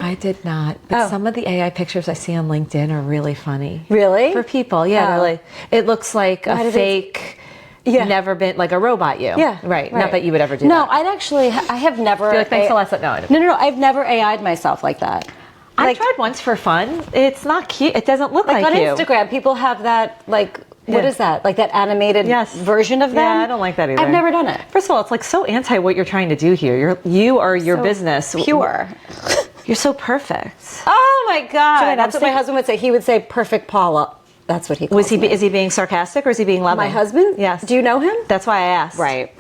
I did not. But some of the AI pictures I see on LinkedIn are really funny. Really? For people, yeah. Really. It looks like a fake, never been, like a robot you. Yeah. Right. Not that you would ever do that. No, I have never. You're like, thanks a lot. No, no. I've never AI'd myself like that. I tried once for fun. It's not cute. It doesn't look like on you. Instagram, people have that, like, what is that? Like that animated version of them? Yeah, I don't like that either. I've never done it. First of all, it's like so anti what you're trying to do here. You are your business. Pure. You're so perfect. Oh my God. Joanne, that's what my husband would say. He would say, perfect Paula. That's what he calls me. Is he being sarcastic or is he being loving? My husband? Yes. Do you know him? That's why I asked. Right.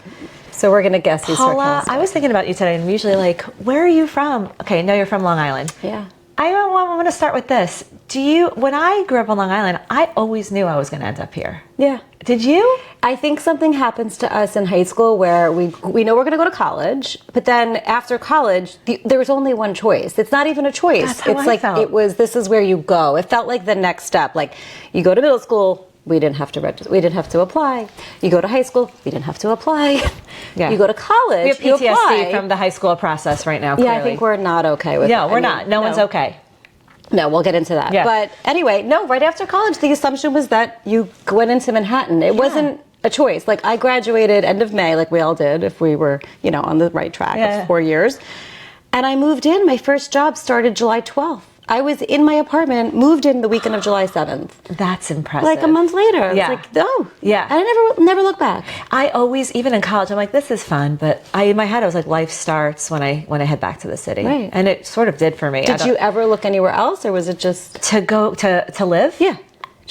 So we're going to guess he's Paula, sarcastic. I was thinking about you today, and I'm usually like, where are you from? Okay, no, you're from Long Island. Yeah. I want to start with this. When I grew up on Long Island, I always knew I was going to end up here. Yeah. Did you? I think something happens to us in high school where we know we're going to go to college, but then after college, there was only one choice. It's not even a choice. That's how I felt. This is where you go. It felt like the next step. Like, you go to middle school, we didn't have to register. We didn't have to apply. You go to high school, we didn't have to apply. Yeah. You go to college, we have PTSD from the high school process right now. Clearly. Yeah, I think we're not okay with it. No, we're not. No one's okay. No, we'll get into that. Yeah. But anyway, no, right after college, the assumption was that you went into Manhattan. It wasn't a choice. Like, I graduated end of May, like we all did, if we were, on the right track of 4 years. And I moved in. My first job started July 12th. I was in my apartment, moved in the weekend of July 7th. That's impressive. Like a month later. Yeah. It's like, oh. Yeah. And I never look back. I always, even in college, I'm like, this is fun. But in my head, I was like, life starts when I head back to the city. Right. And it sort of did for me. Did you ever look anywhere else, or was it just... To go, to live? Yeah.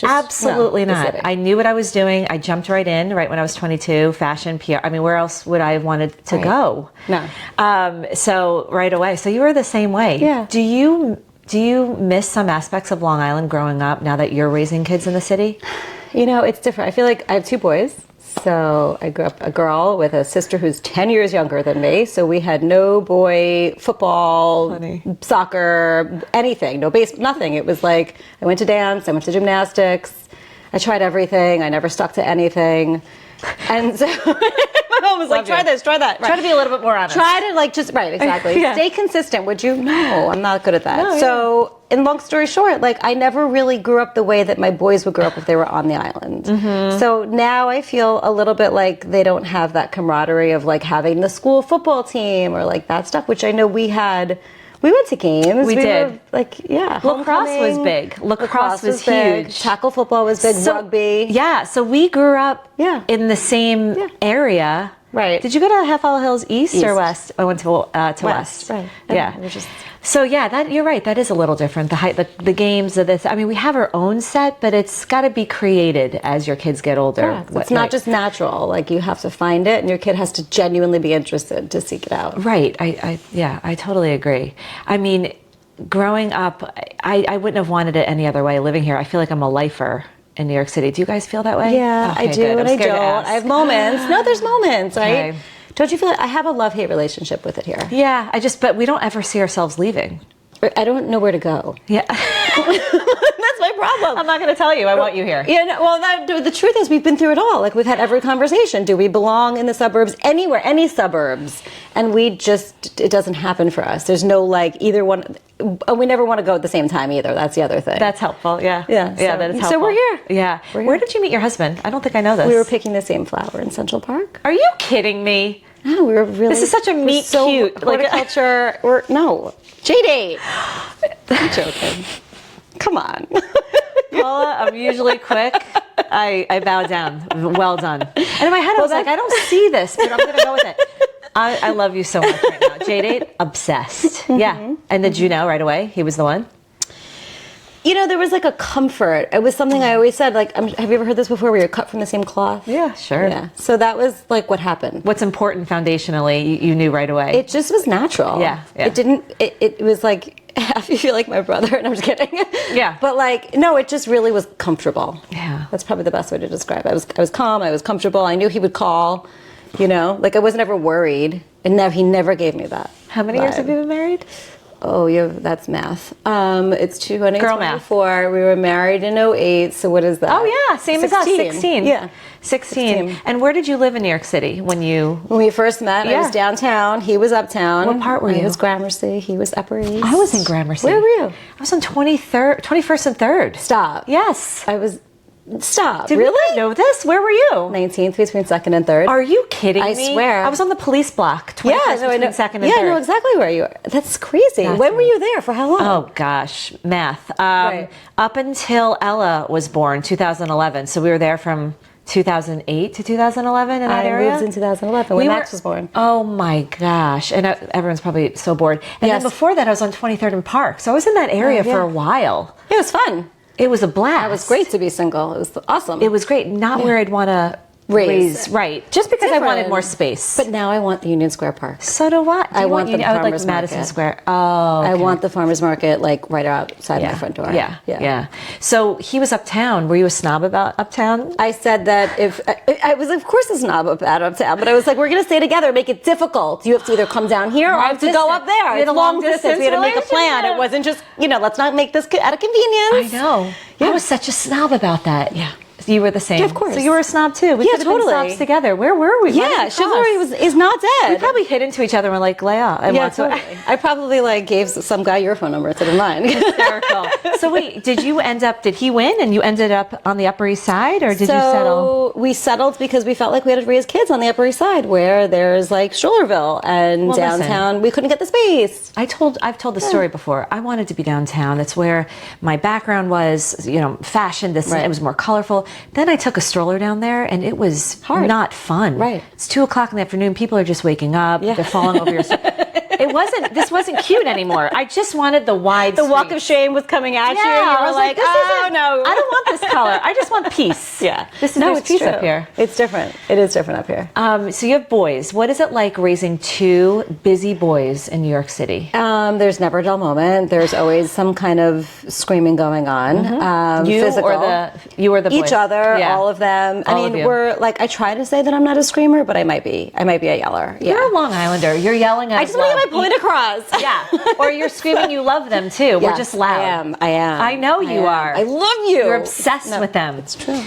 Absolutely not. I knew what I was doing. I jumped right in, right when I was 22, fashion, PR. I mean, where else would I have wanted to go? No. So right away. So you were the same way. Yeah. Do you miss some aspects of Long Island growing up now that you're raising kids in the city? It's different. I feel like I have two boys. So I grew up a girl with a sister who's 10 years younger than me. So we had no boy football, soccer, anything, no base, nothing. It was like, I went to dance, I went to gymnastics. I tried everything. I never stuck to anything. And so my mom was like, try this, try that. Try to be a little bit more honest. Try to exactly. Stay consistent, would you? No, I'm not good at that. No, so, in long story short, I never really grew up the way that my boys would grow up if they were on the island. Mm-hmm. So now I feel a little bit like they don't have that camaraderie of having the school football team or that stuff, which I know we had. We went to games. We did. Lacrosse was big. Lacrosse was huge. Big. Tackle football was big. Rugby. Yeah. So we grew up in the same area. Right. Did you go to Half Hollow Hills East or West? I went to West. Right. Yeah. So you're right. That is a little different. The games of this. I mean, we have our own set, but it's got to be created as your kids get older. It's not just natural. You have to find it, and your kid has to genuinely be interested to seek it out. Right. I totally agree. I mean, growing up, I wouldn't have wanted it any other way. Living here, I feel like I'm a lifer in New York City. Do you guys feel that way? Yeah, I do, and I don't. I have moments. No, there's moments, right? Okay. Don't you feel like I have a love-hate relationship with it here? Yeah, but we don't ever see ourselves leaving. I don't know where to go. Yeah. That's my problem. I'm not going to tell you. I want you here. Yeah. No, the truth is we've been through it all. We've had every conversation. Do we belong in the suburbs? Anywhere, any suburbs. And it doesn't happen for us. There's no either one. We never want to go at the same time either. That's the other thing. That's helpful. Yeah. Yeah. That is helpful. So we're here. Yeah. Where did you meet your husband? I don't think I know this. We were picking the same flower in Central Park. Are you kidding me? No, we were really. This is such a meet cute. Horticulture. JD. I'm joking. Come on. Paula, I'm usually quick. I bow down. Well done. And in my head, I was like, I don't see this, but I'm going to go with it. I love you so much right now. J-Date, obsessed. Mm-hmm. Yeah. And did you know right away he was the one? There was a comfort. It was something I always said, have you ever heard this before where you're cut from the same cloth? Yeah, sure. Yeah. So that was what happened. What's important foundationally, you knew right away. It just was natural. Yeah. It didn't, it was half you feel like my brother, and I'm just kidding. Yeah. But no, it just really was comfortable. Yeah. That's probably the best way to describe it. I was calm, I was comfortable, I knew he would call, I wasn't ever worried, and he never gave me that. How many years have you been married? that's math. It's 2024. Girl math. We were married in 2008. So what is that? Oh yeah, same as us. 16. Yeah. 16. And where did you live in New York City when we first met? I was downtown. He was uptown. What part were you? I was Gramercy. He was Upper East. I was in Gramercy. Where were you? I was on 21st and 3rd. Stop. Yes. Stop. Did really? we not know this? Where were you? 19th between 2nd and 3rd. Are you kidding me? I swear. I was on the police block. 21st between 2nd and 3rd. Yeah, I know exactly where you are. That's crazy. When were you there? For how long? Oh gosh, math. Right. Up until Ella was born, 2011. So we were there from 2008 to 2011 in that area. I moved in 2011 when Max was born. Oh my gosh. And everyone's probably so bored. And then before that, I was on 23rd and Park. So I was in that area for a while. It was fun. It was a blast. It was great to be single. It was awesome. It was great. Not where I'd want to raise. Right. Just because I wanted more space. But now I want the Union Square Park. So do I. I want the I would like farmers Madison market. Square. Oh, okay. I want the farmers market like right outside my front door. Yeah. So he was uptown. Were you a snob about uptown? I said that if I was, of course, a snob about uptown, but I was like, we're going to stay together, make it difficult. You have to either come down here or I have to go up there. We had a long distance We had to make a plan. It wasn't just, let's not make this out of convenience. I know. I was such a snob about that. Yeah. You were the same. Yeah, of course. So you were a snob too. We could have been snobs together. Where were we? Yeah, chivalry is not dead. We probably hit into each other and were like, Leia. Yeah, totally. I probably gave some guy your phone number instead of mine. Hysterical. So wait, did he win and you ended up on the Upper East Side, or did you settle? We settled because we felt like we had to raise kids on the Upper East Side where there's Strollerville and downtown. Listen, we couldn't get the space. I've told the story before. I wanted to be downtown. That's where my background was, fashion. It was more colorful. Then I took a stroller down there and it was not fun. Right. It's 2:00 in the afternoon. People are just waking up. Yeah. They're falling over your this wasn't cute anymore. I just wanted the wide street. Walk of shame was coming at you. You were like, oh no. I don't want this color. I just want peace. Yeah. There's peace up here. It's different. It is different up here. So you have boys. What is it like raising two busy boys in New York City? There's never a dull moment. There's always some kind of screaming going on. Mm-hmm. You or the boys? Each other, all of them. We're I try to say that I'm not a screamer, but I might be. I might be a yeller. Yeah. You're a Long Islander. You're yelling at I just want to get my point across. Yeah. Or you're screaming you love them too. We're just loud. I am. I know you are. I love you. You're obsessed with them. It's true.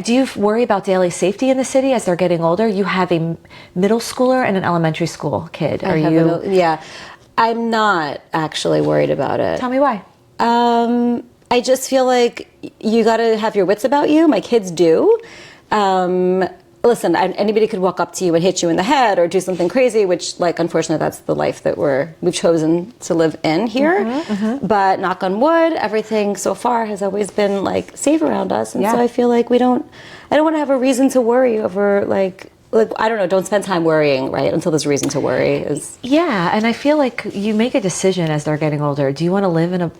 Do you worry about daily safety in the city as they're getting older? You have a middle schooler and an elementary school kid. Yeah. I'm not actually worried about it. Tell me why. I just feel like you got to have your wits about you. My kids do. Listen, anybody could walk up to you and hit you in the head or do something crazy, which, unfortunately, that's the life that we've chosen to live in here. Mm-hmm, mm-hmm. But knock on wood, everything so far has always been safe around us, and so I feel like I don't want to have a reason to worry over I don't know, don't spend time worrying, right, until there's reason to worry. Yeah, and I feel like you make a decision as they're getting older. Do you want to live in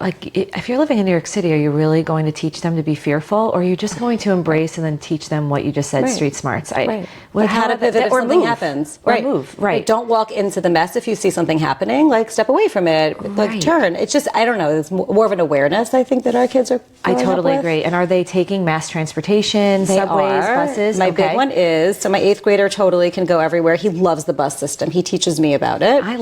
if you're living in New York City, are you really going to teach them to be fearful, or are you just going to embrace and then teach them what you just said, street smarts? Right. How to pivot if something happens. Right. Move. Right. Don't walk into the mess if you see something happening. Step away from it. Turn. It's just, I don't know, it's more of an awareness, I think, that our kids are I totally agree. And are they taking mass transportation, subways, buses? My big one is, so my 8th grader totally can go everywhere. He loves the bus system. He teaches me about it. I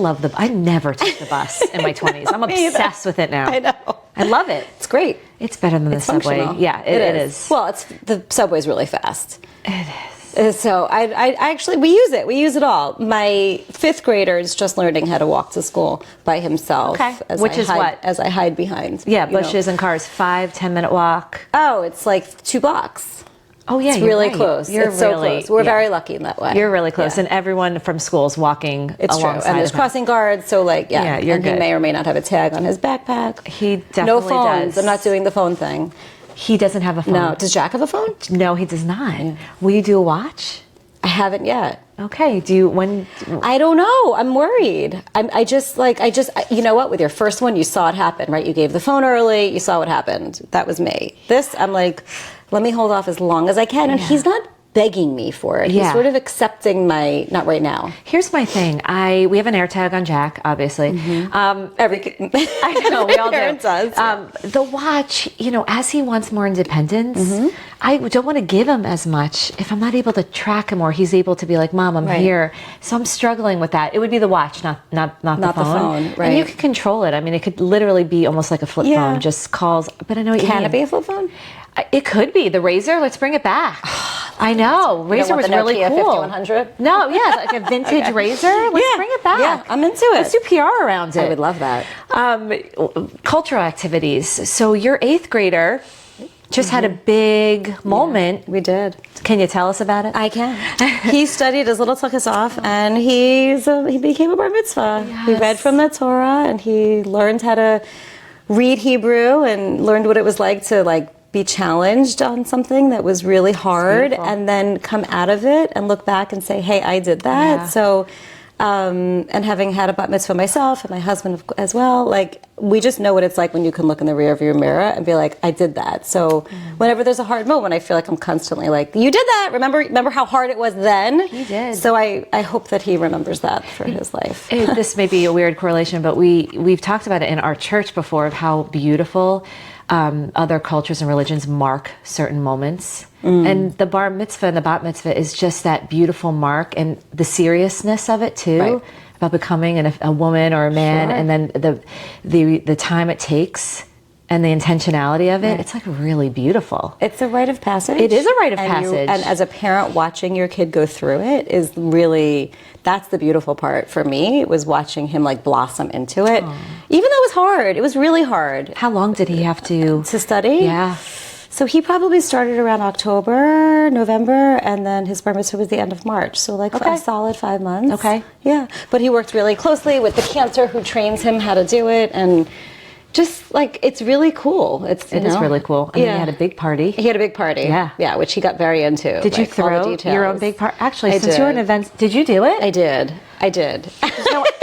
never took the bus in my 20s. I'm obsessed with it now. I know. I love it. It's great. It's better than the subway. Yeah, it is. Well, the subway's really fast. It is. So I actually, we use it. We use it all. My 5th grader is just learning how to walk to school by himself. Okay. As I hide behind. Yeah, bushes and cars. 5-10 minute walk. Oh, it's 2 blocks. Oh yeah, it's really close. It's so close. We're very lucky in that way. You're really close, and everyone from school is walking alongside. And there's crossing guards, so you're and good. He may or may not have a tag on his backpack. He definitely no phones. does. I'm not doing the phone thing. He doesn't have a phone. No. Does Jack have a phone? No, he does not. Yeah. Will you do a watch? I haven't yet. Okay. I don't know. I'm worried. You know what? With your first one, you saw it happen, right? You gave the phone early. You saw what happened. That was me. This, I'm let me hold off as long as I can. And he's not begging me for it. He's sort of accepting my, not right now. Here's my thing. We have an AirTag on Jack, obviously. I know, we all do. Does. The watch, you know, as he wants more independence, I don't want to give him as much if I'm not able to track him or he's able to be like, Mom, I'm here. So I'm struggling with that. It would be the watch, not the phone. Right. And you can control it. I mean, it could literally be almost like a flip phone, just calls. But I know what you mean. Can it be a flip phone? It could be. The Razor, let's bring it back. I know. Razor was really cool. 5100? No, yeah, like a vintage Razor. Let's bring it back. Yeah, I'm into it. Let's do PR around it. I would love that. Cultural activities. So your 8th grader just had a big moment. We did. Can you tell us about it? I can. He studied his little tuchus and he became a bar mitzvah. Yes. He read from the Torah and he learned how to read Hebrew and learned what it was like to be challenged on something that was really hard and then come out of it and look back and say, hey, I did that. Yeah. So, and having had a bat mitzvah myself and my husband as well, we just know what it's like when you can look in the rearview mirror and be like, I did that. So whenever there's a hard moment, I feel like I'm constantly like, you did that. Remember how hard it was then? He did. So I hope that he remembers that for his life. This may be a weird correlation, but we've talked about it in our church before of how beautiful other cultures and religions mark certain moments. And the bar mitzvah and the bat mitzvah is just that beautiful mark and the seriousness of it too, about becoming a woman or a man, and then the time it takes and the intentionality of it. It's really beautiful. It's a rite of passage. It is a rite of passage. And as a parent, watching your kid go through it is really, that's the beautiful part for me. It was watching him blossom into it. Aww. Even though it was hard. It was really hard. How long did he have to study? Yeah. So he probably started around October, November, and then his bar mitzvah was the end of March. So a solid 5 months. Okay. Yeah. But he worked really closely with the cantor who trains him how to do it, and just it's really cool. It is really cool. I mean, he had a big party. He had a big party. Yeah, which he got very into. Did you throw your own big party? Actually, since you were in events, did you do it? I did.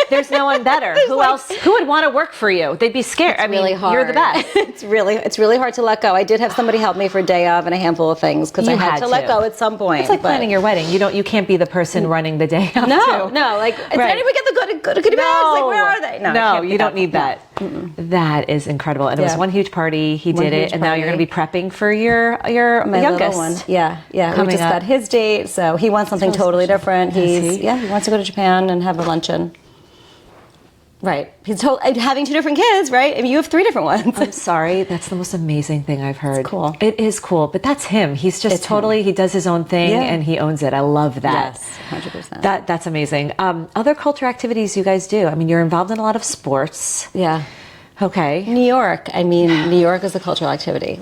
There's no one better. Who else? Who would want to work for you? They'd be scared. It's really hard. You're the best. It's really hard to let go. I did have somebody help me for a day of and a handful of things because I had to let go at some point. It's like planning your wedding. You can't be the person running the day of. No. Did anyone get the goodie bags? Where are they? No, you don't need that. That is incredible. And it was one huge party. He did it, and now you're going to be prepping for my youngest little one. Yeah. We just got his date, so he wants something totally different. He wants to go to Japan and have a luncheon. Right. He's having 2 different kids, right? I mean, you have 3 different ones. I'm sorry. That's the most amazing thing I've heard. It's cool. It is cool, but that's him. He's just he does his own thing and he owns it. I love that. Yes, 100%. That's amazing. Other culture activities you guys do? I mean, you're involved in a lot of sports. Yeah. Okay. New York. I mean, New York is a cultural activity.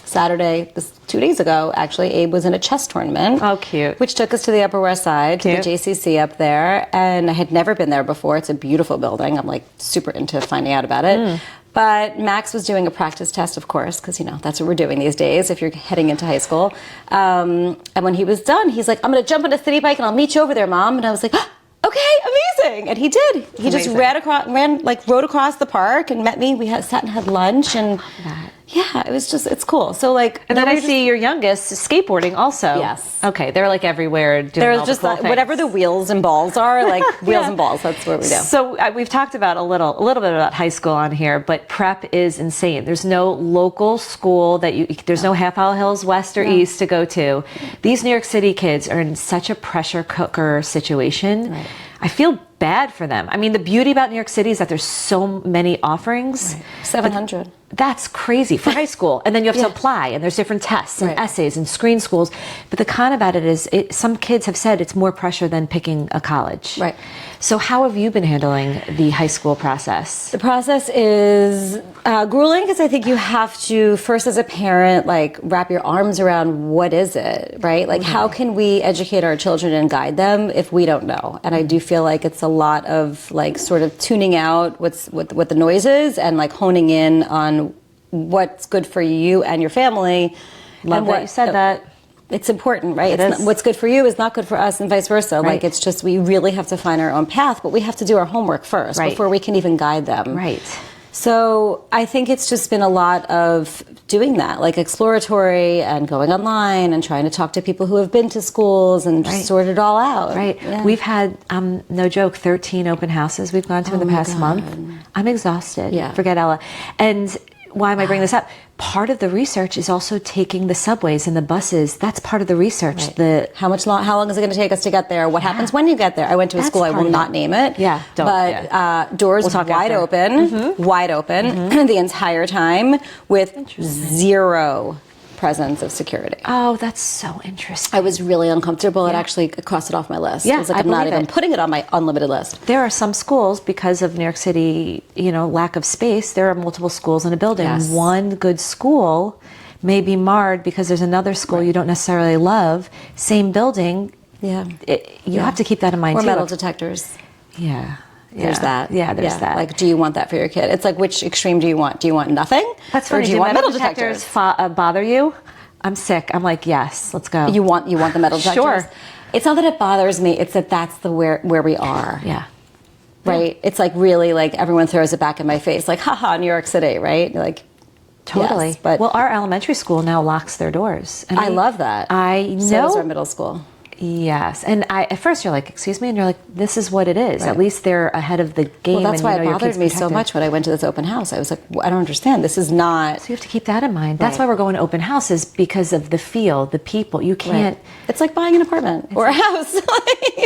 Saturday, 2 days ago, actually, Abe was in a chess tournament. Oh, cute. Which took us to the Upper West Side, to the JCC up there. And I had never been there before. It's a beautiful building. I'm super into finding out about it. But Max was doing a practice test, of course, because, that's what we're doing these days if you're heading into high school. And when he was done, he's like, I'm going to jump on a city bike and I'll meet you over there, Mom. And I was like, okay, amazing. And he did. He just rode across the park and met me. We sat and had lunch and yeah, it's cool. So and then I see your youngest skateboarding also. Yes. Okay, they're everywhere doing They're all just the cool things. whatever the wheels and balls are, wheels and balls. That's what we do. So we've talked about a little bit about high school on here, but prep is insane. There's no local school there's no Half Mile Hills West or East to go to. These New York City kids are in such a pressure cooker situation. Right. I feel bad for them. I mean, the beauty about New York City is that there's so many offerings. Right. 700. That's crazy for high school. And then you have to apply, and there's different tests and essays and screen schools. But the con about it is some kids have said it's more pressure than picking a college. Right. So how have you been handling the high school process? The process is grueling because I think you have to, first as a parent, wrap your arms around what is it, right? How can we educate our children and guide them if we don't know? And I do feel like it's a lot of sort of tuning out what the noise is and honing in on what's good for you and your family. Love that you said that. It's important, right? What's good for you is not good for us and vice versa. Right. It's just we really have to find our own path, but we have to do our homework first before we can even guide them. Right. So I think it's just been a lot of doing that, like exploratory and going online and trying to talk to people who have been to schools and just sort it all out. Right. Yeah. We've had, no joke, 13 open houses we've gone to in the past month. I'm exhausted. Yeah. Forget Ella. And why am I bringing this up? Part of the research is also taking the subways and the buses. That's part of the research. Right. How long is it going to take us to get there? What happens when you get there? I went to a school, I will not name it. Yeah, don't. But doors wide open, the entire time with zero presence of security. Oh, that's so interesting. I was really uncomfortable. It actually crossed it off my list. Yeah, I was like, I'm not even putting it on my unlimited list. There are some schools, because of New York City, lack of space, there are multiple schools in a building. Yes. One good school may be marred because there's another school you don't necessarily love. Same building. Yeah. You have to keep that in mind, or too. Or metal detectors. Yeah. There's that. Yeah, there's that. Like, do you want that for your kid? It's like, which extreme do you want? Do you want nothing? That's funny. Or do you want metal detectors? Bother you? I'm sick. I'm like, yes, let's go. You want the metal detectors? Sure. It's not that it bothers me. It's that that's where we are. Yeah. Right? Yeah. It's like really like everyone throws it back in my face. Like, haha, New York City, right? Like, totally. Yes, but our elementary school now locks their doors. And I love that. I know. So does our middle school. Yes, and at first you're like, excuse me, and you're like, this is what it is. Right. At least they're ahead of the game. Well, that's why it bothered me so much when I went to this open house. I was like, I don't understand. This is not. So you have to keep that in mind. That's why we're going to open houses, because of the feel, the people. You can't. Right. It's like buying an apartment or a house.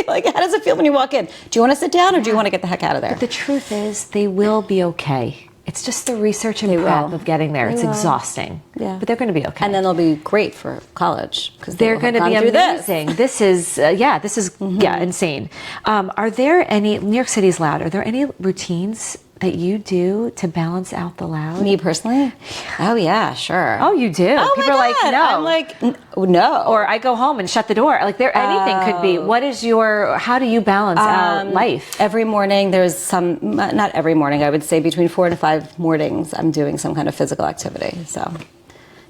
Like, how does it feel when you walk in? Do you want to sit down or do you want to get the heck out of there? But the truth is, they will be okay. It's just the research and prep of getting there. It's exhausting. Yeah. But they're going to be okay. And then they'll be great for college because they're going to be amazing. This is insane. Are there any, New York City's loud, are there any routines that you do to balance out the loud? Me personally? Oh yeah, sure. Oh, you do? Oh, people my are God. like, no. I'm like, no. Or I go home and shut the door. Like, anything could be. What is how do you balance out life? Every morning there's not every morning, I would say between 4 to 5 mornings I'm doing some kind of physical activity. So,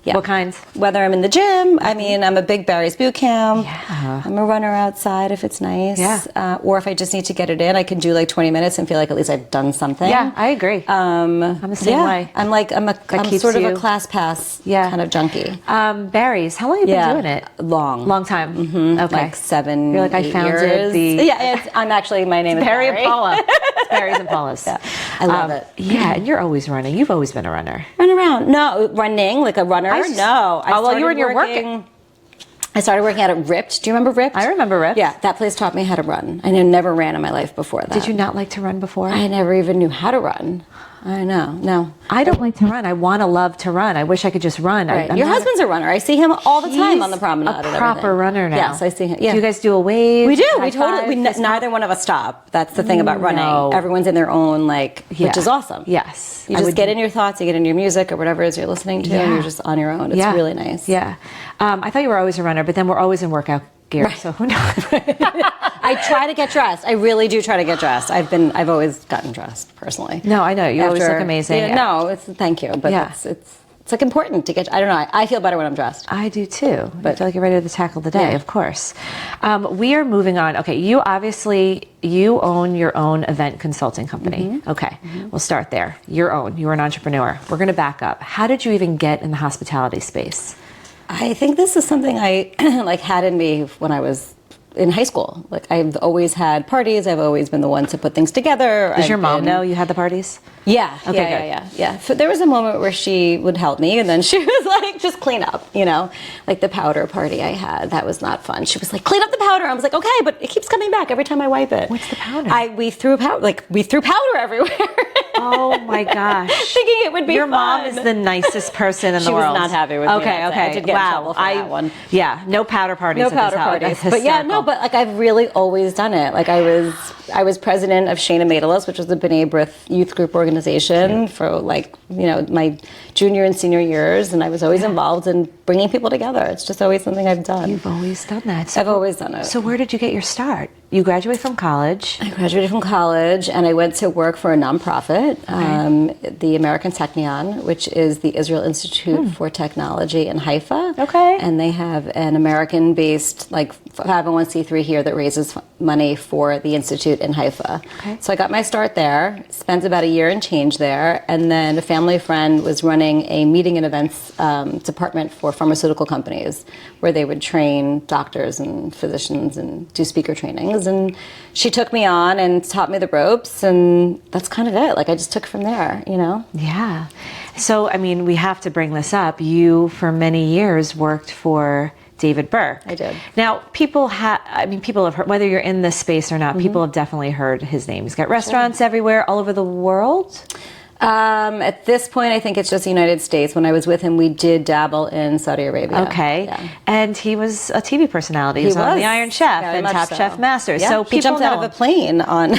yeah. What kinds? Whether I'm in the gym, I mean, I'm a big Barry's boot camp. Yeah. I'm a runner outside if it's nice. Yeah. Or if I just need to get it in, I can do like 20 minutes and feel like at least I've done something. Yeah, I agree. I'm the same way. I'm sort of a class pass kind of junkie. Barry's, how long have you been doing it? Long time. Mm-hmm. Okay. Like 7, You're like, 8 I founded years. I'm actually, my name is Barry Barry. and Paula. It's Barry's and Paula's. Yeah. I love it. Yeah, and you're always running. You've always been a runner. Run around. No, running like a runner. No. Well, you were in your working. I started working out at Ripped. Do you remember Ripped? I remember Ripped. Yeah, that place taught me how to run. I never ran in my life before that. Did you not like to run before? I never even knew how to run. I know. No. I don't like to run. I want to love to run. I wish I could just run. Right. Your husband's a runner. I see him all the time on the promenade. He's a proper runner now. Yes, I see him. Yeah. Do you guys do a wave? We do. We totally. Neither one of us stop. That's the thing about running. No. Everyone's in their own which is awesome. Yes. You just get in your thoughts. You get in your music or whatever it is you're listening to, and you're just on your own. It's really nice. Yeah. I thought you were always a runner, but then we're always in workout gear. Right. So who knows? I try to get dressed. I really do try to get dressed. I've always gotten dressed personally. No, I know you always look amazing. Yeah, no, thank you, but it's like important to get. I don't know. I feel better when I'm dressed. I do too. But I feel like you're ready to tackle the day. Of course. We are moving on. Okay, you own your own event consulting company. Mm-hmm. Okay, we'll start there. You're an entrepreneur. We're going to back up. How did you even get in the hospitality space? I think this is something I had in me when I was in high school. I've always had parties. I've always been the one to put things together. Does your mom know you had the parties? Yeah. Okay, Yeah. So there was a moment where she would help me, and then she was like, "Just clean up," Like the powder party I had, that was not fun. She was like, "Clean up the powder." I was like, "Okay," but it keeps coming back every time I wipe it. What's the powder? We threw powder everywhere. Oh my gosh! Thinking it would be your fun. mom is the nicest person in the world. She was not happy with me. Okay. I did get in trouble for that one. Yeah, no powder parties. No powder parties. But I've really always done it. I was president of Shana Maidalos, which was the B'nai B'rith youth group organization for my junior and senior years, and I was always involved in bringing people together. It's just always something I've done. You've always done that. I've always done it. So where did you get your start? you graduate from college. I graduated from college and I went to work for a nonprofit, the American Technion, which is the Israel Institute for Technology in Haifa. Okay. And they have an American-based, like, 501c3 here that raises money for the Institute in Haifa. Okay. So I got my start there, spent about a year and change there, and then a family friend was running a meeting and events department for pharmaceutical companies where they would train doctors and physicians and do speaker trainings. And she took me on and taught me the ropes, and that's kind of it. Like, I just took it from there, you know? Yeah. So, I mean, we have to bring this up. You, for many years, worked for David Burke. I did. Now, people have heard, whether you're in this space or not, people have definitely heard his name. He's got restaurants everywhere, all over the world. At this point, I think it's just the United States. When I was with him, we did dabble in Saudi Arabia. Okay. Yeah. And he was a TV personality. He was on The Iron Chef and Top Chef Masters. Yeah. So he jumped out of a plane on,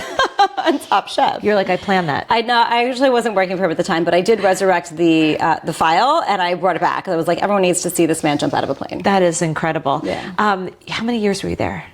on Top Chef. You're like, I planned that. I know. I actually wasn't working for him at the time, but I did resurrect the file, and I brought it back. I was like, everyone needs to see this man jump out of a plane. That is incredible. Yeah. How many years were you there?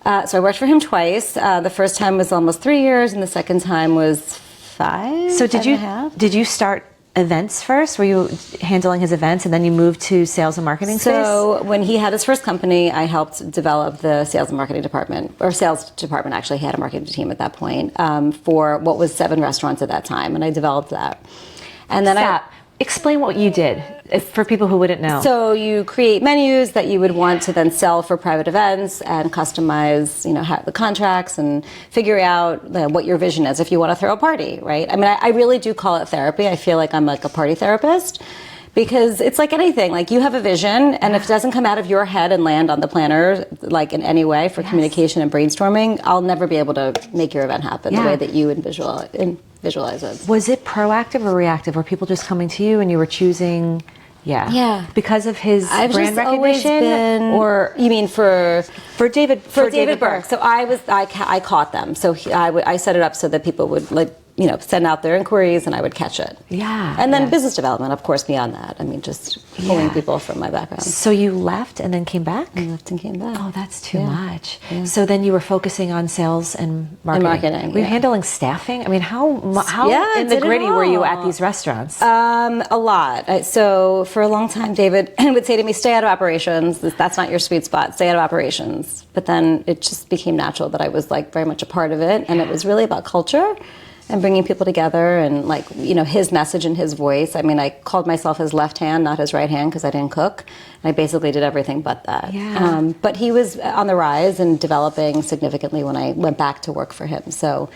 So I worked for him twice. The first time was almost 3 years, and the second time was 5. So five and a half. did you start events first? Were you handling his events and then you moved to sales and marketing space? So when he had his first company, I helped develop the sales and marketing department, or sales department actually. He had a marketing team at that point for what was 7 restaurants at that time, and I developed that. And then Explain what you did for people who wouldn't know. So you create menus that you would want to then sell for private events and customize, the contracts and figure out what your vision is if you want to throw a party, right? I mean, I really do call it therapy. I feel like I'm like a party therapist. Because it's like anything, like you have a vision, and if it doesn't come out of your head and land on the planner, like in any way for communication and brainstorming, I'll never be able to make your event happen the way that you visualize it. Was it proactive or reactive? Were people just coming to you and you were choosing? Yeah. Because of his brand recognition, or you mean for David Burke? So I caught them. So I set it up so that people would send out their inquiries and I would catch it. Yeah. And then business development, of course, beyond that. I mean, just pulling people from my background. So you left and then came back? I left and came back. Oh, that's too much. Yeah. So then you were focusing on sales and marketing. Were you handling staffing? I mean, how in the gritty were you at these restaurants? A lot. So for a long time, David would say to me, stay out of operations. That's not your sweet spot. Stay out of operations. But then it just became natural that I was like very much a part of it. And it was really about culture and bringing people together and his message and his voice. I mean, I called myself his left hand, not his right hand, because I didn't cook. And I basically did everything but that. Yeah. But he was on the rise and developing significantly when I went back to work for him. So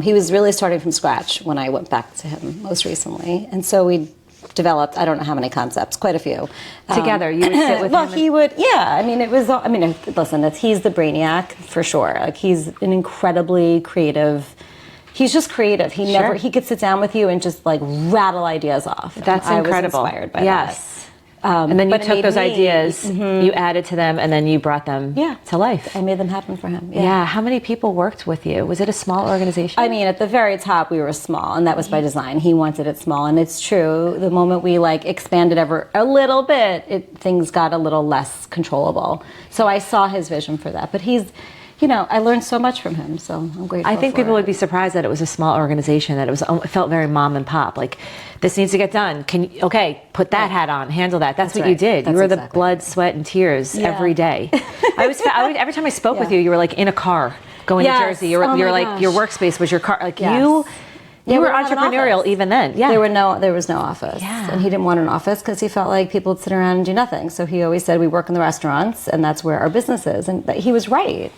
he was really starting from scratch when I went back to him most recently. And so we developed, I don't know how many concepts, quite a few. Together, you would sit with him? Well, he would, yeah. I mean, listen, he's the brainiac for sure. Like, he's an incredibly creative. He's just creative. He could sit down with you and just like rattle ideas off. That's incredible. I was inspired by that. And then you took those ideas, you added to them, and then you brought them to life. I made them happen for him. Yeah. How many people worked with you? Was it a small organization? I mean, at the very top, we were small, and that was by design. He wanted it small, and it's true. The moment we expanded ever a little bit, things got a little less controllable. So I saw his vision for that. But he's, I learned so much from him, so I'm grateful. I think people would be surprised that it was a small organization, that it felt very mom and pop. Like, this needs to get done. Put that hat on, handle that. That's what you did. You were the blood, sweat, and tears every day. Every time I spoke with you, you were like in a car going to Jersey. You're like, your workspace was your car. Like you were entrepreneurial even then. Yeah. There was no office. Yeah. And he didn't want an office because he felt like people would sit around and do nothing. So he always said, we work in the restaurants, and that's where our business is. And he was right.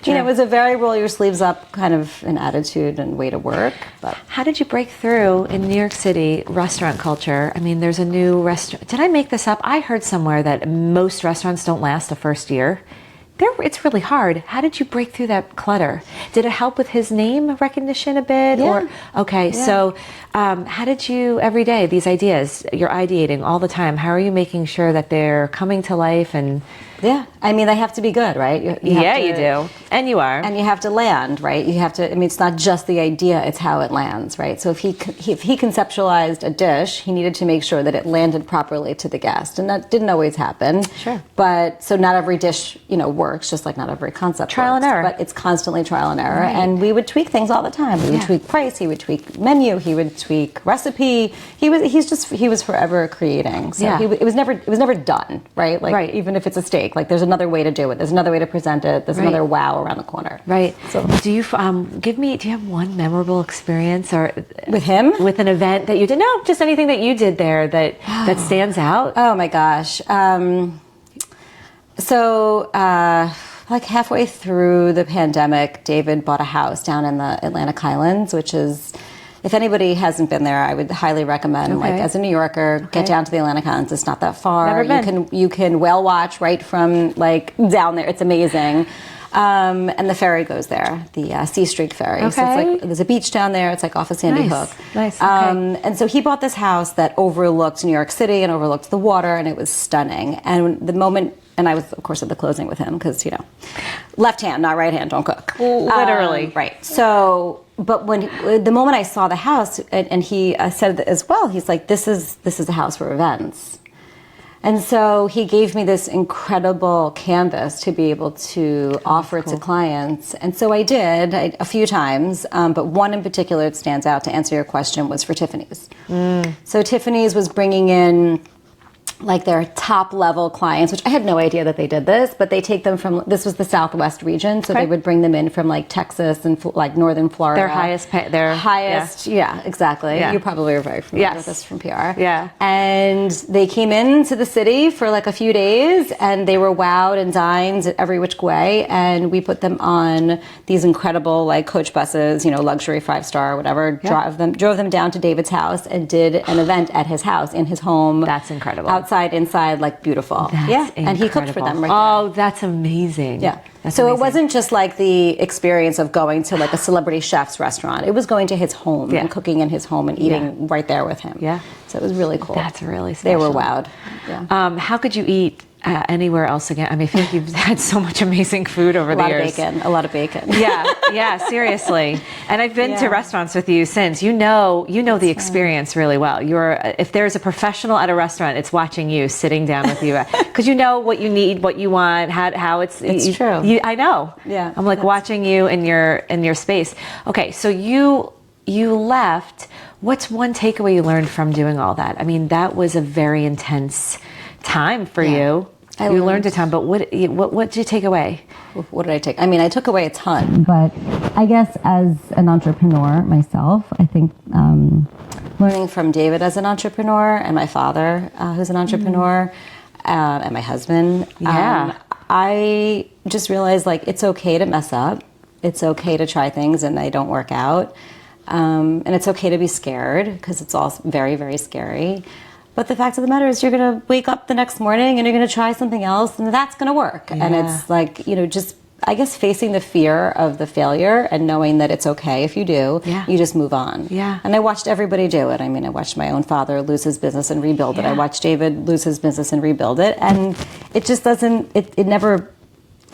It was a very roll your sleeves up kind of an attitude and way to work. But how did you break through in New York City restaurant culture? I mean, there's a new restaurant. Did I make this up? I heard somewhere that most restaurants don't last the first year. It's really hard. How did you break through that clutter? Did it help with his name recognition a bit? Yeah. So how did you, every day, these ideas, you're ideating all the time, how are you making sure that they're coming to life and Yeah, I mean, they have to be good, right? You do. And you are. And you have to land, right? You have to, I mean, it's not just the idea, it's how it lands, right? So if he conceptualized a dish, he needed to make sure that it landed properly to the guest. And that didn't always happen. Sure. But, so not every dish, works, just like not every concept Trial works. and error. But it's constantly trial and error. Right. And we would tweak things all the time. We would tweak price, he would tweak menu, he would tweak recipe. He was forever creating. So it was never done, right? Like, even if it's a steak, like there's another way to do it. There's another way to present it. There's another wow around the corner. Right. So, do you have one memorable experience or with him, with an event that you did? No, just anything that you did there that stands out. Oh my gosh. Like halfway through the pandemic, David bought a house down in the Atlantic Highlands, which is, if anybody hasn't been there, I would highly recommend, like as a New Yorker, get down to the Atlantic Highlands. It's not that far. Never been. You can whale watch right from like down there. It's amazing. And the ferry goes there, the Sea Streak ferry. Okay. So it's like, there's a beach down there. It's like off of Sandy Hook. Nice. Okay. And so he bought this house that overlooked New York City and overlooked the water, and it was stunning. And the moment, and I was, of course, at the closing with him because, left hand, not right hand, don't cook. Literally. Right. So, but the moment I saw the house, and he said as well, he's like, this is a house for events. And so he gave me this incredible canvas to be able to offer it to clients. And so I did a few times, but one in particular that stands out to answer your question was for Tiffany's. So Tiffany's was bringing in like their top level clients, which I had no idea that they did this, but they take them from, this was the Southwest region, so they would bring them in from like Texas and like northern Florida. Their highest, yeah, exactly. Yeah. You probably are very familiar with this from PR. Yeah. And they came into the city for like a few days, and they were wowed and dined every which way, and we put them on these incredible like coach buses, luxury 5-star, whatever, drove them down to David's house and did an event at his house, in his home. That's incredible. Outside, inside, like beautiful. That's and he cooked for them right Oh, that's amazing. Yeah. That's so amazing. it wasn't just like the experience of going to like a celebrity chef's restaurant. It was going to his home and cooking in his home and eating right there with him. Yeah. So it was really cool. That's really special. They were wowed. Yeah. How could you eat anywhere else again? I mean, I feel like you've had so much amazing food over the years. A lot of bacon. Yeah, seriously. And I've been to restaurants with you since. You know the experience really well. If there's a professional at a restaurant, it's watching you, sitting down with you, because you know what you need, what you want, how it's. It's true. I know. Yeah. I'm like watching you in your space. Okay, so you left. What's one takeaway you learned from doing all that? I mean, that was a very intense time for you. You learned a ton, but what did you take away? What did I take? I mean, I took away a ton. But I guess as an entrepreneur myself, I think learning from David as an entrepreneur and my father who's an entrepreneur and my husband, I just realized like it's okay to mess up. It's okay to try things and they don't work out. And it's okay to be scared because it's all very, very scary. But the fact of the matter is you're going to wake up the next morning and you're going to try something else and that's going to work. Yeah. And it's like, just, I guess, facing the fear of the failure and knowing that it's okay if you do, you just move on. Yeah. And I watched everybody do it. I mean, I watched my own father lose his business and rebuild it. I watched David lose his business and rebuild it. And it just doesn't, it never,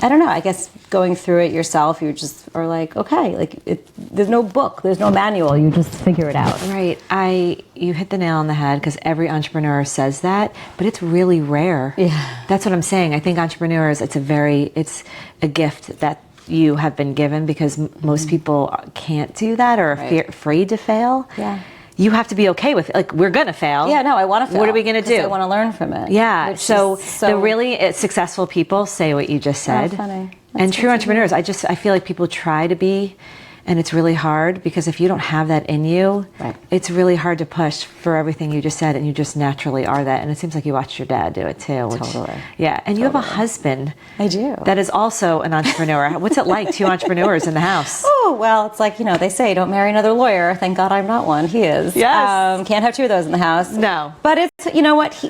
I don't know, I guess going through it yourself, you just are like, okay, like there's no book, there's no manual, you just figure it out. Right. You hit the nail on the head because every entrepreneur says that, but it's really rare. Yeah. That's what I'm saying. I think entrepreneurs, it's a gift that you have been given because most people can't do that or are afraid to fail. Yeah. You have to be okay with it. Like, we're going to fail. Yeah, no, I want to fail. What are we going to do? I want to learn from it. Yeah. So the really successful people say what you just said. Oh, funny. And true entrepreneurs, I feel like people try to be, and it's really hard because if you don't have that in you, it's really hard to push for everything you just said, and you just naturally are that. And it seems like you watched your dad do it too. Totally. Yeah. And you have a husband. I do. That is also an entrepreneur. What's it like, two entrepreneurs in the house? Oh, well, it's like, they say don't marry another lawyer. Thank God I'm not one. He is. Yes. Can't have two of those in the house. No. But it's, you know what?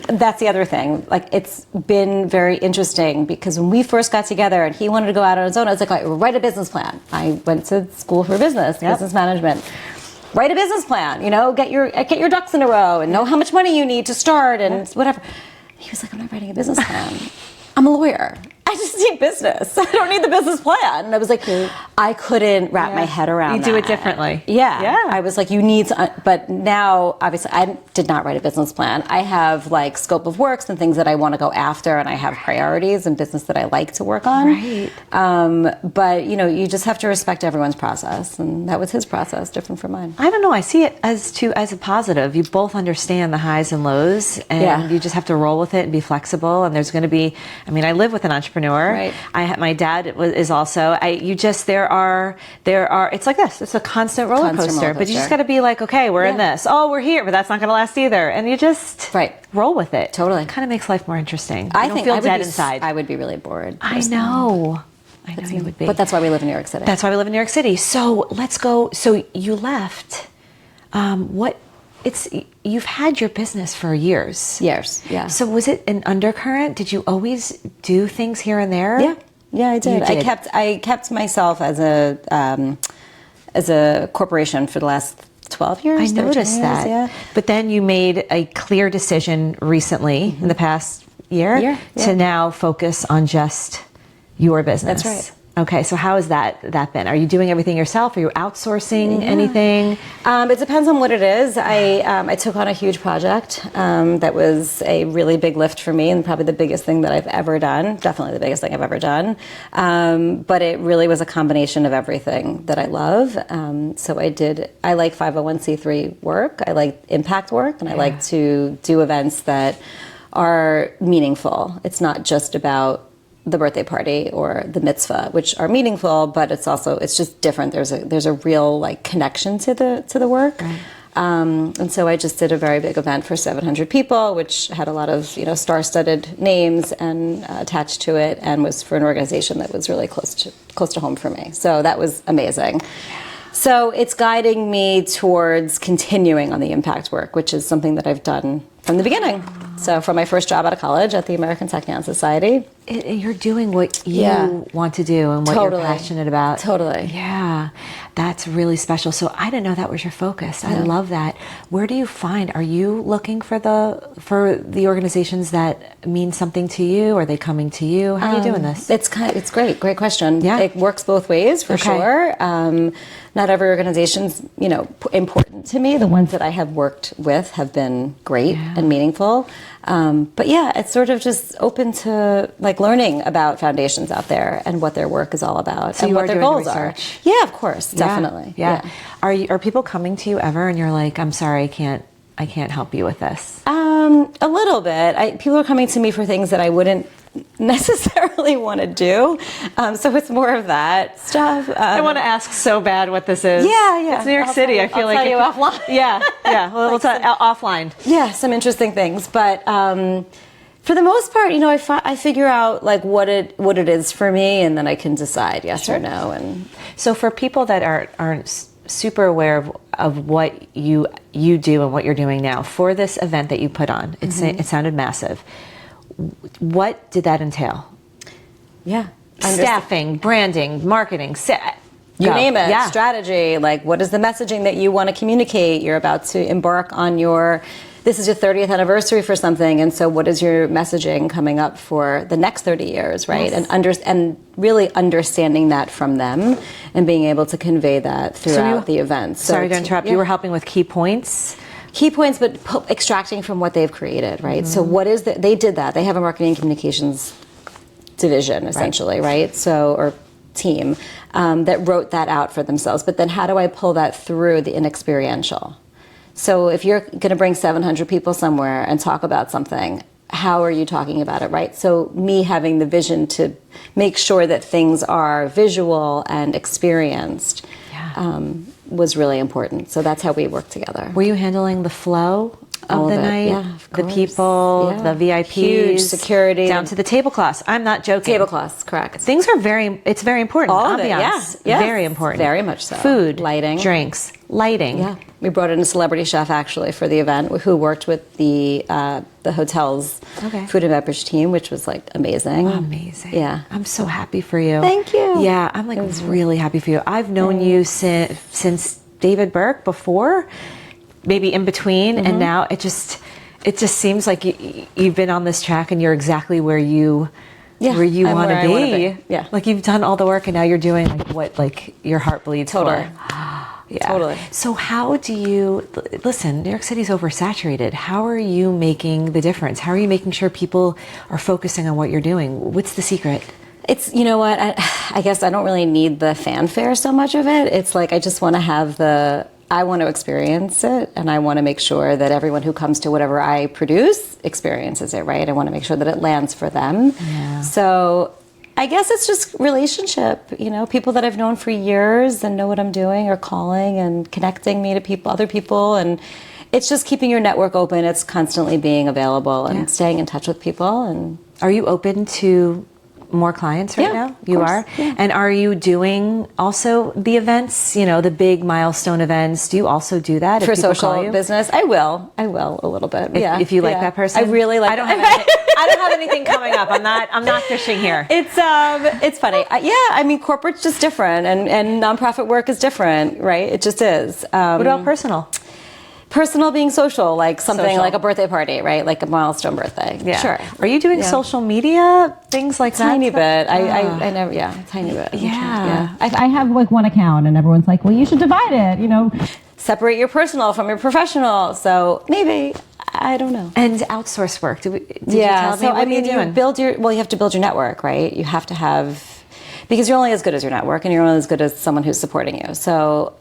That's the other thing. Like, it's been very interesting because when we first got together and he wanted to go out on his own, I was like, write a business plan. I went to school for business management. Write a business plan, get your ducks in a row and know how much money you need to start and whatever. He was like, I'm not writing a business plan. I'm a lawyer. I just need business. I don't need the business plan. And I was like, I couldn't wrap my head around that. You do it differently. Yeah. I was like, you need to, but now, obviously, I did not write a business plan. I have like scope of works and things that I want to go after, and I have priorities and business that I like to work on. Right. But, you know, you just have to respect everyone's process. And that was his process, different from mine. I don't know. I see it as a positive. You both understand the highs and lows, and you just have to roll with it and be flexible. And there's going to be, I mean, I live with an entrepreneur. Right. My dad is also. There are. It's like this. It's a constant roller coaster. But you just got to be like, okay, we're in this. Oh, we're here, but that's not going to last either. And you just roll with it. Totally. It kind of makes life more interesting. I don't think feel I dead would inside. I would be really bored. Personally. I know you would be. But that's why we live in New York City. That's why we live in New York City. So let's go. So you left. You've had your business for years. Years, yeah. So was it an undercurrent? Did you always do things here and there? Yeah, I did. You did. I kept myself as a corporation for the last 12 years. I noticed years, that. Yeah. But then you made a clear decision recently in the past year to now focus on just your business. That's right. Okay, so how has that been? Are you doing everything yourself? Are you outsourcing anything? It depends on what it is. I took on a huge project that was a really big lift for me, and probably the biggest thing that I've ever done. Definitely the biggest thing I've ever done. But it really was a combination of everything that I love. So I like 501c3 work. I like impact work, and I like to do events that are meaningful. It's not just about the birthday party or the mitzvah, which are meaningful, but it's just different. There's a real like connection to the work. Right. And so I just did a very big event for 700 people, which had a lot of star-studded names and attached to it, and was for an organization that was really close to home for me. So that was amazing. So it's guiding me towards continuing on the impact work, which is something that I've done from the beginning. So from my first job out of college at the American Technion Society. You're doing what you want to do and what you're passionate about. Totally. Yeah, that's really special. So I didn't know that was your focus. I love that. Where do you find, are you looking for the organizations that mean something to you? Are they coming to you? How are you doing this? It's great. Great question. Yeah. It works both ways for sure. Not every organization's, important to me. The ones that I have worked with have been great and meaningful. But it's sort of just open to like learning about foundations out there and what their work is all about and what their goals are. Yeah, of course, definitely. Yeah. Are people coming to you ever and you're like, I'm sorry, I can't help you with this? A little bit. People are coming to me for things that I wouldn't necessarily want to do. So it's more of that stuff. I want to ask so bad what this is. Yeah. It's New York City. I feel like I'll tell you offline. Yeah. Well, we'll talk offline. Yeah, some interesting things, but for the most part, I figure out like what it is for me, and then I can decide yes or no. And so for people that aren't super aware of what you do and what you're doing now for this event that you put on, it sounded massive. What did that entail? Yeah. Staffing, branding, marketing, you name it. Yeah. Strategy. Like, what is the messaging that you want to communicate? You're about to embark on this is your 30th anniversary for something, and so what is your messaging coming up for the next 30 years, right? Yes. And really understanding that from them and being able to convey that throughout the event. Sorry to interrupt. You were helping with key points. Key points, but extracting from what they've created, right? Mm-hmm. So what is they did that. They have a marketing and communications division, essentially, right? So, or team that wrote that out for themselves. But then how do I pull that through the inexperiential? So if you're going to bring 700 people somewhere and talk about something, how are you talking about it, right? So me having the vision to make sure that things are visual and experienced was really important. So that's how we work together. Were you handling the flow of the night? Yeah, of course. The people, the VIPs, huge security, down to the tablecloths. I'm not joking. Tablecloths, correct. Things are it's very important. All of ambiance, it, very important. Very much so. Food, lighting, drinks, lighting. Yeah, we brought in a celebrity chef actually for the event who worked with the hotel's food and beverage team, which was like amazing. Amazing. Yeah, I'm so happy for you. Thank you. Yeah, I'm like really happy for you. I've known you since David Burke before, maybe in between, and now it just seems like you've been on this track and you're exactly where you Yeah, where you I'm want where to I wanna be. be. Yeah. Like you've done all the work and now you're doing like what like your heart bleeds Totally. for. Yeah. Totally. So how do you, listen, New York City's oversaturated. How are you making the difference? How are you making sure people are focusing on what you're doing? What's the secret? It's, you know what, I guess I don't really need the fanfare so much of it. It's like I just want to have I want to experience it, and I want to make sure that everyone who comes to whatever I produce experiences it, right? I want to make sure that it lands for them. Yeah. So I guess it's just relationship, you know, people that I've known for years and know what I'm doing are calling and connecting me to people, other people, and it's just keeping your network open. It's constantly being available and staying in touch with people. And are you open to more clients right now? You are? Yeah. And are you doing also the events, you know, the big milestone events? Do you also do that for if people social call you? business, I will a little bit. If you like that person? I really like I don't have anything coming up. I'm not fishing here. It's funny. I mean, corporate's just different, and nonprofit work is different, right? It just is. What about personal? Personal being social, like something Social. like a birthday party, right? Like a milestone birthday. Yeah. Sure. Are you doing social media things like Tiny that? bit. I never. Yeah, tiny bit. Yeah. I have like one account, and everyone's like, well, you should divide it, you know. Separate your personal from your professional. So maybe, I don't know. And outsource work. Did you tell me? So What I mean, are you doing? you have to build your network, right? You have to have, because you're only as good as your network, and you're only as good as someone who's supporting you. So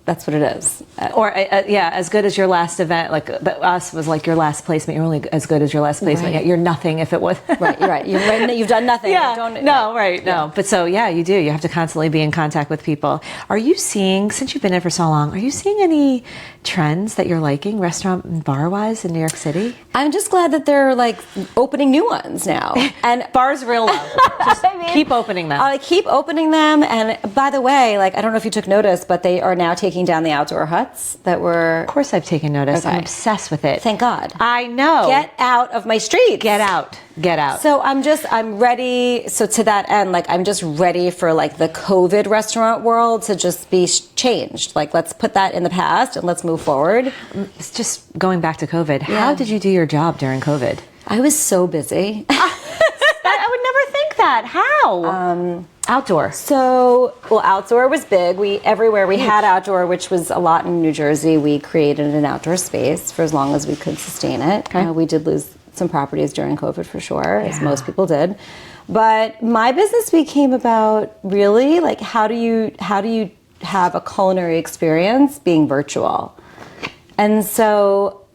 that's what it is. As good as your last event, like us was like your last placement. You're only as good as your last placement. Right. Yet you're nothing if it was. Right, you're right. You've done nothing. Yeah. Don't, No. But so, you do. You have to constantly be in contact with people. Are you seeing, since you've been there for so long, are you seeing any trends that you're liking, restaurant and bar-wise in New York City? I'm just glad that they're like opening new ones now. And Bars real low. Just keep opening them. I keep opening them. And by the way, like, I don't know if you took notice, but they are now taking down the outdoor huts that were... Of course I've taken notice. Okay. I'm obsessed with it. Thank God. I know. Get out of my streets. Get out. Get out. So I'm ready. So to that end, like, I'm just ready for like the COVID restaurant world to just be changed. Like, let's put that in the past and let's move forward. It's just going back to COVID. How did you do your job during COVID? I was so busy. I would never think that. How? Outdoor. So, well, outdoor was big. Everywhere we had outdoor, which was a lot in New Jersey, we created an outdoor space for as long as we could sustain it. Okay. We did lose some properties during COVID for sure, as most people did. But my business became about really like how do you have a culinary experience being virtual? And so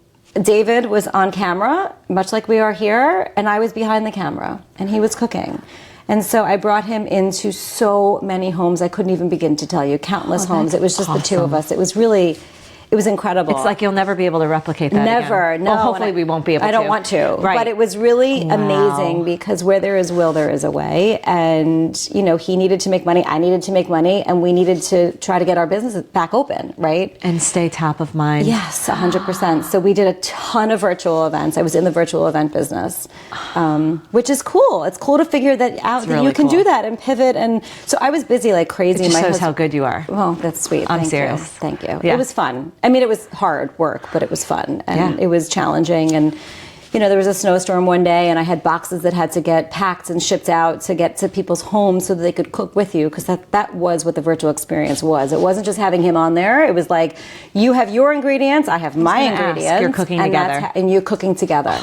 David was on camera, much like we are here, and I was behind the camera, and he was cooking. And so I brought him into so many homes, I couldn't even begin to tell you, countless homes. It was just the two of us. It was incredible. It's like you'll never be able to replicate that Never, again. no. Well, hopefully we won't be able to. I don't want to. Right. But it was really Wow. amazing because where there is will, there is a way. And, you know, he needed to make money, I needed to make money, and we needed to try to get our business back open, right? And stay top of mind. Yes, 100%. So we did a ton of virtual events. I was in the virtual event business, which is cool. It's cool to figure that out, that really you can cool. do that and pivot. And so I was busy like crazy. It just My shows husband- how good you are. Oh, that's sweet. I'm Thank serious. You. Thank you. Yeah. It was fun. I mean, it was hard work, but it was fun. And Yeah. it was challenging. And, you know, there was a snowstorm one day and I had boxes that had to get packed and shipped out to get to people's homes so that they could cook with you. Because that was what the virtual experience was. It wasn't just having him on there. It was like, you have your ingredients, I have my gonna ask, ingredients. you're cooking and together. And you're cooking together.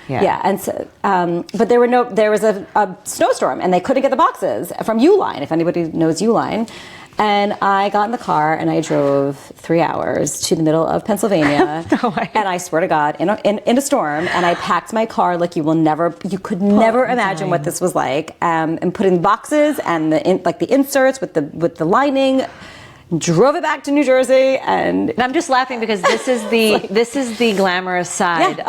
Yeah. Yeah, and so, but there was a snowstorm, and they couldn't get the boxes from Uline, if anybody knows Uline. And I got in the car and I drove 3 hours to the middle of Pennsylvania. No way. And I swear to God, in a storm, and I packed my car like you could never imagine what this was like. And put in boxes and the inserts with the lining. Drove it back to New Jersey, and I'm just laughing because this is the glamorous side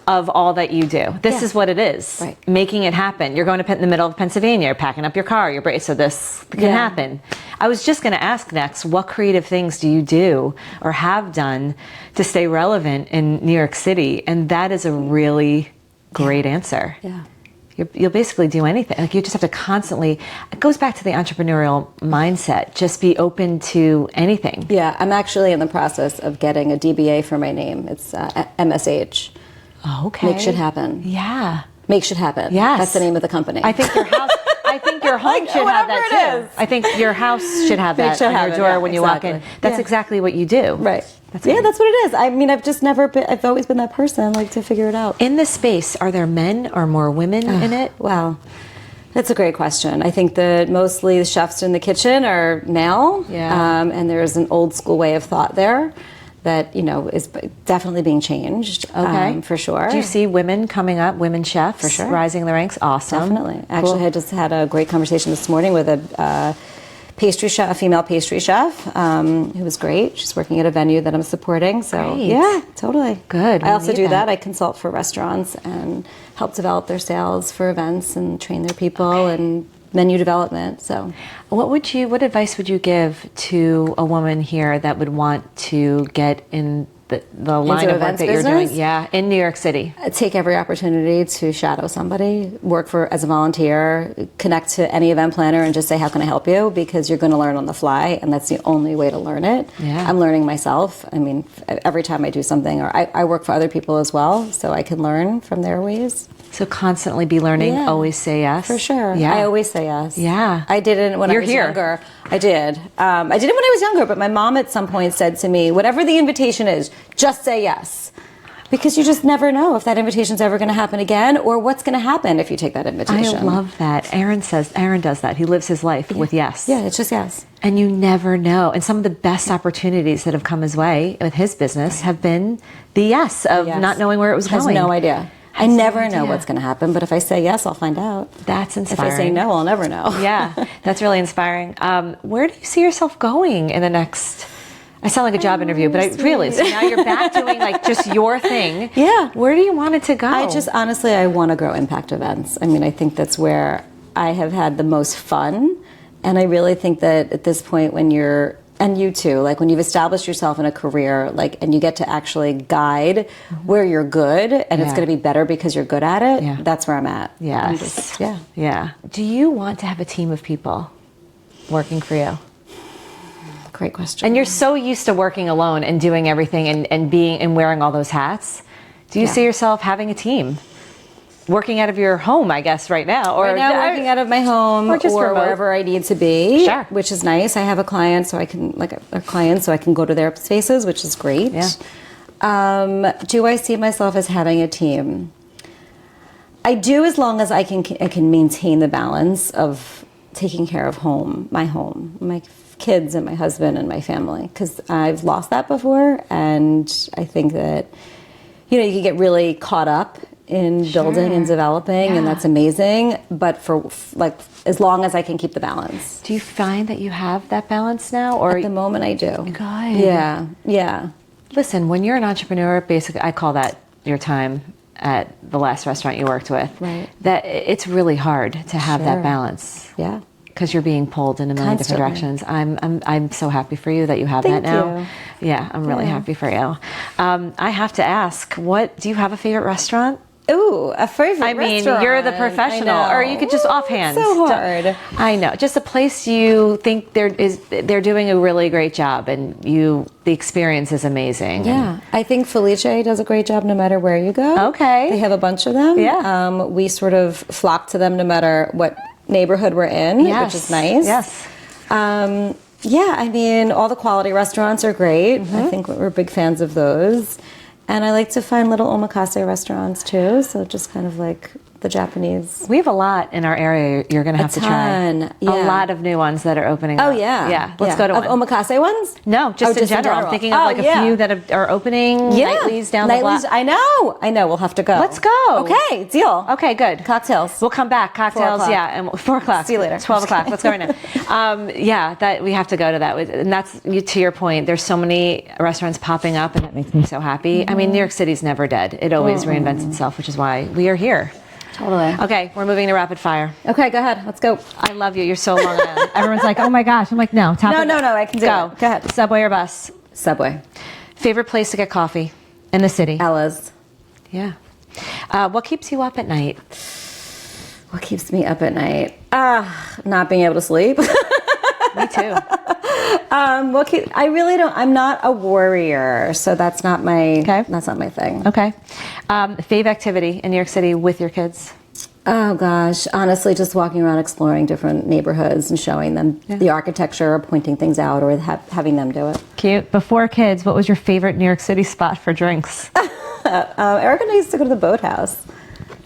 of all that you do. This is what it is. Right. Making it happen. You're going to in the middle of Pennsylvania, you're packing up your car, so this can happen. I was just going to ask next, what creative things do you do or have done to stay relevant in New York City? And that is a really great answer. Yeah. You'll basically do anything. Like you just have to constantly, it goes back to the entrepreneurial mindset. Just be open to anything. Yeah, I'm actually in the process of getting a DBA for my name. It's MSH. Oh, okay. Make shit happen. Yeah. Make Should Happen. Yes. That's the name of the company. I think your house. I think your home should have that whatever too. it is. I think your house should have Make that Should on your Happen, door yeah, when you walk in. exactly. That's Yeah. exactly what you do. Right. That's Yeah, great. that's what it is. I mean, I've always been that person, like to figure it out. In this space, are there men or more women in it? Wow. That's a great question. I think that mostly the chefs in the kitchen are male. Yeah. And there's an old school way of thought there that, is definitely being changed. Okay. For sure. Do you see women coming up, women chefs For sure. rising the ranks? Awesome. Definitely. Actually, I just had a great conversation this morning with a pastry chef, a female pastry chef, who was great. She's working at a venue that I'm supporting. So Great. yeah, totally. Good. I We also need do that. that. I consult for restaurants and help develop their sales for events and train their people and menu development. So What advice would you give to a woman here that would want to get in the line of work events that you're business? doing? Yeah, in New York City. take every opportunity to shadow somebody, work as a volunteer, connect to any event planner and just say, how can I help you? Because you're going to learn on the fly, and that's the only way to learn it. Yeah. I'm learning myself. I mean, every time I do something, or I work for other people as well, so I can learn from their ways. So constantly be learning, Yeah. always say yes. For sure. Yeah. I always say yes. Yeah. I didn't when I You're was here. younger. I did. I did it when I was younger, but my mom at some point said to me, whatever the invitation is, just say yes. Because you just never know if that invitation's ever going to happen again or what's going to happen if you take that I invitation. love that. Aaron does that. He lives his life with yes. Yeah, it's just yes. And you never know. And some of the best opportunities that have come his way with his business have been the yes of Yes. not knowing where it was Has going. no idea. I Has no never know idea. what's going to happen, but if I say yes, I'll find out. That's If inspiring. I say no, I'll never know. Yeah, that's really inspiring. Where do you see yourself going in the next? I sound like a job interview, but really, so now you're back doing like just your thing. Yeah. Where do you want it to go? I want to grow impact events. I mean, I think that's where I have had the most fun. And I really think that at this point when and you too, like when you've established yourself in a career, like, and you get to actually guide where you're good and it's Yeah. going to be better because you're good at it. Yeah. That's where I'm at. Yes. Yeah. Yeah. Do you want to have a team of people working for you? Great question. And you're so used to working alone and doing everything and being and wearing all those hats. Do you Yeah. see yourself having a team? Working out of your home, I guess, right now. Or Right now, working out of my home or just remote. wherever I need to be, Sure. which is nice. I have a client, so I can go to their spaces, which is great. Yeah. Do I see myself as having a team? I do, as long as I can maintain the balance of taking care of my kids and my husband and my family, because I've lost that before, and I think that you can get really caught up in building and developing, and Yeah. that's amazing. But for as long as I can keep the balance. Do you find that you have that balance now? Or At the moment, I do. Good. Yeah. Yeah. listen, when you're an entrepreneur, basically, I call that your time at the last restaurant you worked with. Right. That it's really hard to have Sure. that balance. Yeah. Because you're being pulled in a million different Constantly. directions. I'm so happy for you that you have Thank that now. you. Yeah, I'm really happy for you. I have to ask, do you have a favorite restaurant? Ooh, a favorite I mean, restaurant. you're the professional, I know. or you could just offhand. So hard. I know, just a place you think they're doing a really great job, and the experience is amazing. Yeah, I think Felice does a great job no matter where you go. Okay. They have a bunch of them. Yeah. We sort of flock to them no matter what neighborhood we're in, Yes. which is nice. Yes. Yeah, I mean, all the quality restaurants are great. I think we're big fans of those. And I like to find little omakase restaurants too, so just kind of like the Japanese. We have a lot in our area you're going to have to try. ton, yeah. A lot of new ones that are opening Oh up. yeah, Yeah, let's go to of one. omakase ones. No, just, Oh, in general. I'm thinking of like a few that are opening. Nightlies down the block. I know. We'll have to go. Let's go. Okay, deal. Okay, good. Cocktails. We'll come back. Cocktails, 4:00. yeah, and 4 o'clock. See you later. 12 o'clock. Let's go right now. Yeah, that we have to go to that. And that's to your point. There's so many restaurants popping up, and that makes me so happy. I mean, New York City's never dead. It always reinvents itself, which is why we are here. Totally. Okay, we're moving to rapid fire. Okay, go ahead. Let's go. I love you. You're so Long Island. Everyone's like, oh my gosh. I'm like, no. No, I can do Go. it. Go ahead. Subway or bus? Subway. Favorite place to get coffee? In the city. Ella's. Yeah. What keeps you up at night? What keeps me up at night? Not being able to sleep. Me too. I really don't. I'm not a warrior, so that's not my. Okay. That's not my thing. Okay. Fave activity in New York City with your kids? Oh gosh, honestly, just walking around exploring different neighborhoods and showing them the architecture, or pointing things out, or having them do it. Cute. Before kids, what was your favorite New York City spot for drinks? Eric and I used to go to the Boathouse.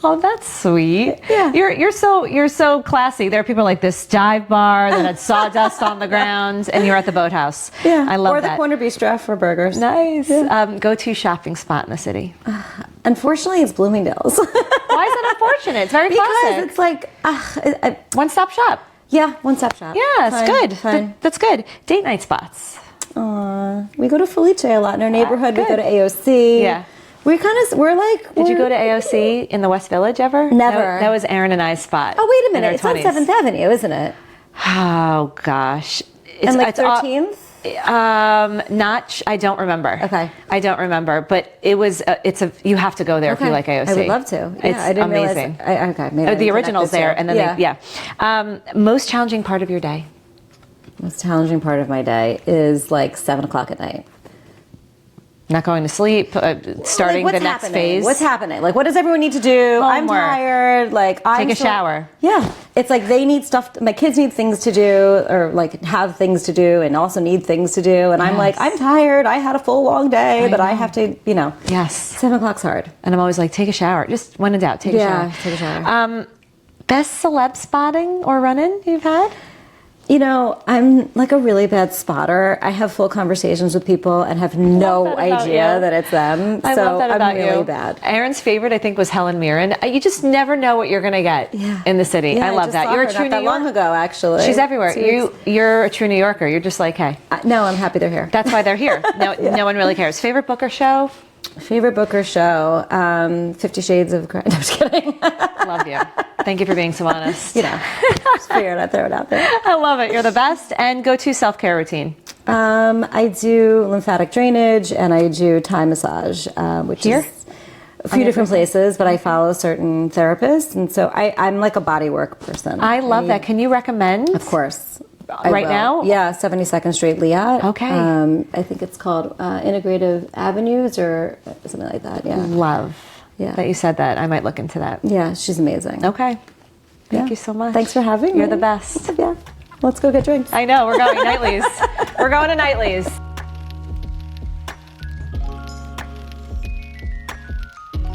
Oh, that's sweet. Yeah. You're so classy. There are people like this dive bar that had sawdust on the ground, and you're at the Boathouse. Yeah, I love or that. the Corner Bistro for burgers. Nice. Yeah. Go-to shopping spot in the city. Unfortunately, it's Bloomingdale's. Why is that unfortunate? It's very Because classic. it's like, One-stop shop. yeah, one-stop shop. Yeah, it's Fine, good. Fine. That's good. Date night spots. We go to Felice a lot in our neighborhood. We good. go to AOC. Yeah. We're like. Did you go to AOC in the West Village ever? Never. That was Aaron and I's spot. Oh, wait a in minute. our It's on 20s. 7th Avenue, isn't it? Oh gosh. And like it's all- 13th? I don't remember. Okay. I don't remember, but it was. You have to go there if you like AOC. I would love to. Yeah, It's I didn't amazing. Realize. Okay, maybe I The didn't original's connect there, this and yet. then most challenging part of your day. Most challenging part of my day is like 7 o'clock at night. Not going to sleep, starting Like, the next phase. What's happening? Like, what does everyone need to do? I'm Homework. tired. Like, Take a shower. Yeah, it's like they need stuff. My kids need things to do, or like have things to do, and also need things to do. And I'm like, I'm tired. I had a full long day, but I have to, Yes. 7 o'clock's hard. And I'm always like, take a shower. Just when in doubt, take a shower. Yeah, take a shower. Best celeb spotting or run-in you've had? I'm like a really bad spotter. I have full conversations with people and have no that about idea you. that it's them. I so love that about I'm really you. bad. Aaron's favorite, I think, was Helen Mirren. You just never know what you're going to get in the city. Yeah, I love just that. saw You're her a true not that New Yorker. long ago, actually. She's everywhere. 2 weeks. You're a true New Yorker. You're just like, hey. No, I'm happy they're here. That's why they're here. No one really cares. Favorite book or show? Favorite book or show? 50 Shades of Grey. No, I'm just kidding. Love you. Thank you for being so honest. Just figured I'd throw it out there. I love it. You're the best. And go-to self-care routine. I do lymphatic drainage and I do Thai massage, which Here? is a few different places, but I follow certain therapists, and so I'm like a body work person. I love that. Can you recommend? Of course. Right now? Yeah, 72nd Street, Liat. Okay. I think it's called Integrative Avenues or something like that. Yeah. Love Yeah. that you said that. I might look into that. Yeah, she's amazing. Okay. Thank Yeah. you so much. Thanks for having me. You're the best. Yeah. Let's go get drinks. I know. We're going Nightly's. We're going to Nightly's.